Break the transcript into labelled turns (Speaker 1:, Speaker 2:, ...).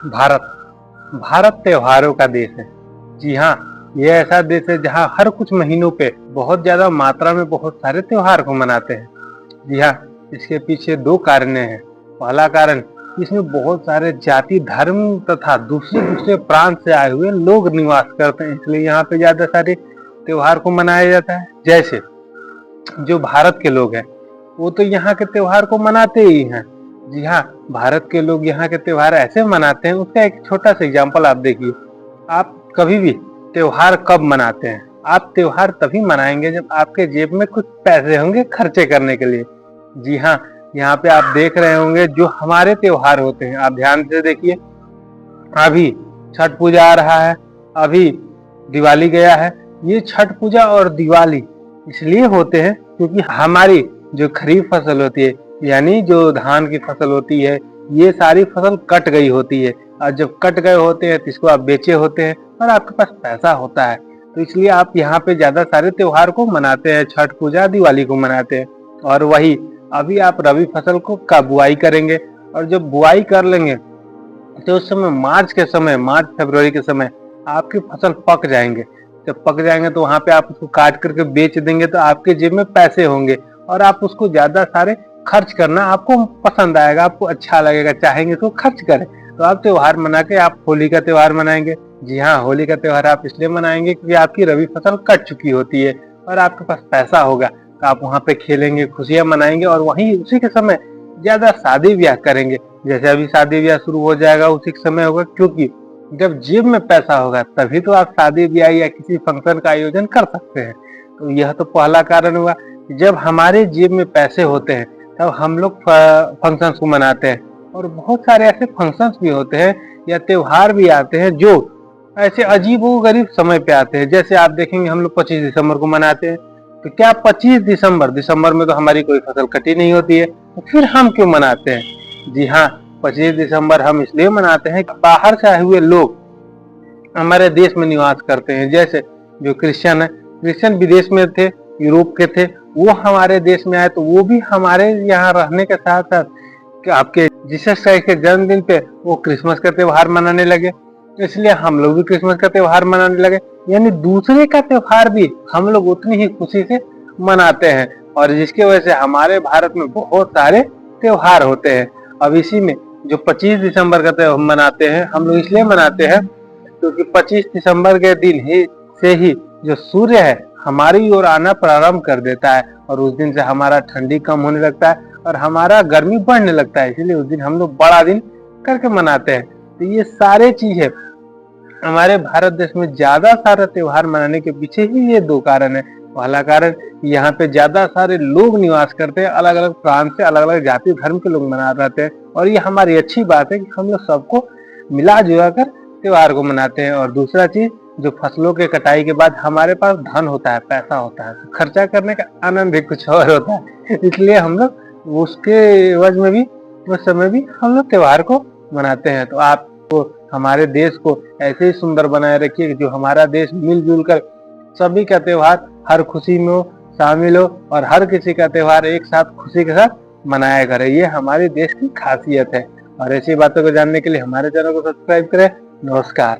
Speaker 1: भारत भारत त्योहारों का देश है। जी हाँ, ये ऐसा देश है जहाँ हर कुछ महीनों पे बहुत ज्यादा मात्रा में बहुत सारे त्योहार को मनाते हैं। जी हाँ, इसके पीछे दो कारण हैं। पहला कारण, इसमें बहुत सारे जाति धर्म तथा दूसरे दूसरे प्रांत से आए हुए लोग निवास करते हैं, इसलिए यहाँ पे ज्यादा सारे त्योहार को मनाया जाता है। जैसे जो भारत के लोग हैं वो तो यहाँ के त्योहार को मनाते ही हैं। जी हाँ, भारत के लोग यहाँ के त्योहार ऐसे मनाते हैं, उसका एक छोटा सा एग्जाम्पल आप देखिए। आप कभी भी त्योहार कब मनाते हैं? आप त्योहार तभी मनाएंगे जब आपके जेब में कुछ पैसे होंगे खर्चे करने के लिए। जी हाँ, यहाँ पे आप देख रहे होंगे जो हमारे त्योहार होते हैं, आप ध्यान से देखिए। अभी छठ पूजा आ रहा है, अभी दिवाली गया है। ये छठ पूजा और दिवाली इसलिए होते हैं क्योंकि हमारी जो खरीफ फसल होती है, यानी जो धान की फसल होती है, ये सारी फसल कट गई होती है। और जब कट गए होते हैं तो इसको आप बेचे होते हैं और आपके पास पैसा होता है, तो इसलिए आप यहाँ पे ज्यादा सारे त्योहार को मनाते हैं, छठ पूजा दिवाली को मनाते हैं। और वही अभी आप रबी फसल को का बुआई करेंगे, और जब बुआई कर लेंगे तो उस समय मार्च फरवरी के समय आपकी फसल पक जाएंगे। जब पक जाएंगे तो वहां पे आप उसको काट करके बेच देंगे, तो आपके जेब में पैसे होंगे और आप उसको ज्यादा सारे खर्च करना आपको पसंद आएगा, आपको अच्छा लगेगा, चाहेंगे तो खर्च करें। तो आप त्योहार मना के आप होली का त्योहार मनाएंगे। जी हाँ, होली का त्योहार आप इसलिए मनाएंगे क्योंकि आपकी रबी फसल कट चुकी होती है और आपके पास पैसा होगा, तो आप वहां पे खेलेंगे, खुशियां मनाएंगे और वहीं उसी के समय ज्यादा शादी ब्याह करेंगे। जैसे अभी शादी ब्याह शुरू हो जाएगा उसी समय होगा, क्योंकि जब जेब में पैसा होगा तभी तो आप शादी ब्याह या किसी फंक्शन का आयोजन कर सकते हैं। तो यह तो पहला कारण हुआ। जब हमारे जेब में पैसे होते हैं तब हम लोग फंक्शंस को मनाते हैं। और बहुत सारे ऐसे फंक्शंस भी होते हैं या त्योहार भी आते हैं जो ऐसे अजीब व गरीब समय पे आते हैं। जैसे आप देखेंगे हम लोग 25 दिसंबर को मनाते हैं, तो क्या 25 दिसंबर में तो हमारी कोई फसल कटी नहीं होती है, तो फिर हम क्यों मनाते हैं? जी हाँ, 25 दिसंबर हम इसलिए मनाते हैं कि बाहर से आए हुए लोग हमारे देश में निवास करते हैं। जैसे जो क्रिश्चियन है, क्रिश्चियन विदेश में थे, यूरोप के थे, वो हमारे देश में आए तो वो भी हमारे यहाँ रहने के साथ साथ कि आपके जीसस क्राइस्ट के जन्मदिन पे वो क्रिसमस का त्योहार मनाने लगे, इसलिए हम लोग भी क्रिसमस का त्योहार मनाने लगे। यानी दूसरे का त्योहार भी हम लोग उतनी ही खुशी से मनाते हैं, और जिसकी वजह से हमारे भारत में बहुत सारे त्योहार होते हैं। अब इसी में जो 25 दिसंबर का त्योहार मनाते हैं, हम लोग इसलिए मनाते हैं क्योंकि 25 दिसंबर के दिन ही जो सूर्य है हमारी ओर आना प्रारंभ कर देता है, और उस दिन से हमारा ठंडी कम होने लगता है और हमारा गर्मी बढ़ने लगता है। इसलिए उस दिन हम लोग बड़ा दिन करके मनाते हैं। तो ये सारे चीज है, हमारे भारत देश में ज्यादा सारा त्योहार मनाने के पीछे ही ये दो कारण है। पहला कारण, यहाँ पे ज्यादा सारे लोग निवास करते हैं, अलग अलग प्रांत से, अलग अलग जाति धर्म के लोग मना रहते हैं, और ये हमारी अच्छी बात है कि हम लोग सबको मिला जुला कर त्योहार को मनाते हैं। और दूसरा चीज, जो फसलों के कटाई के बाद हमारे पास धन होता है, पैसा होता है, तो खर्चा करने का आनंद भी कुछ और होता है। इसलिए हम लोग उसके एवज में भी, उस समय भी हम लोग त्योहार को मनाते हैं। तो आप हमारे देश को ऐसे ही सुंदर बनाए रखिए कि जो हमारा देश मिलजुल कर सभी का त्योहार हर खुशी में हो, शामिल हो, और हर किसी का त्योहार एक साथ खुशी के साथ मनाया करे। ये हमारे देश की खासियत है। और ऐसी बातों को जानने के लिए हमारे चैनल को सब्सक्राइब करें। नमस्कार।